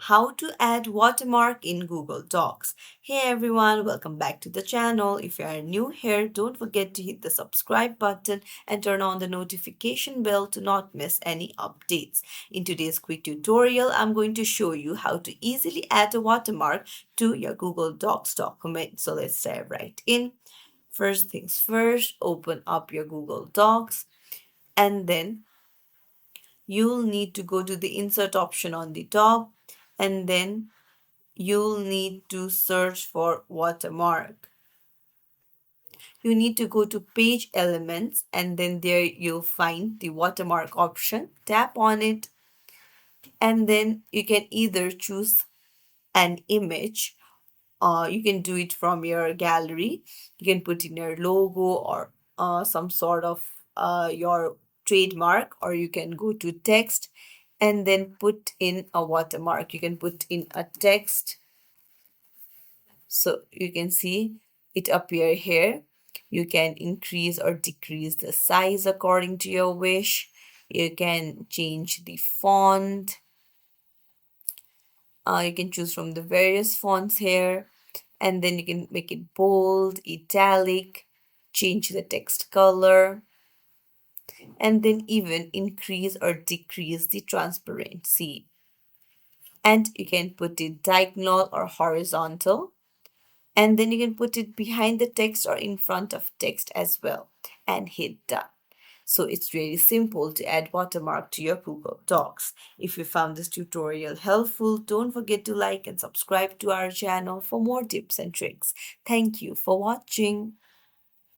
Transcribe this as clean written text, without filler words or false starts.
how to add watermark in Google Docs. Hey everyone, welcome back to the channel. If you are new here, don't forget to hit the subscribe button and turn on the notification bell to not miss any updates. In today's quick tutorial, I'm going to show you how to easily add a watermark to your Google Docs document. So let's dive right in. First things first, open up your Google Docs and then you'll need to go to the insert option on the top and then you'll need to search for watermark. You need to go to page elements and then there you'll find the watermark option. Tap on it and then you can either choose an image or you can do it from your gallery. You can put in your logo or some sort of your trademark, or you can go to text and then put in a watermark. You can put in a text, so you can see it appear here. You can increase or decrease the size according to your wish. You can change the font. You can choose from the various fonts here, and then you can make it bold, italic, change the text color, and then even increase or decrease the transparency. And you can put it diagonal or horizontal, and then you can put it behind the text or in front of text as well and hit done. So it's really simple to add watermark to your Google Docs. If you found this tutorial helpful, don't forget to like and subscribe to our channel for more tips and tricks. Thank you for watching.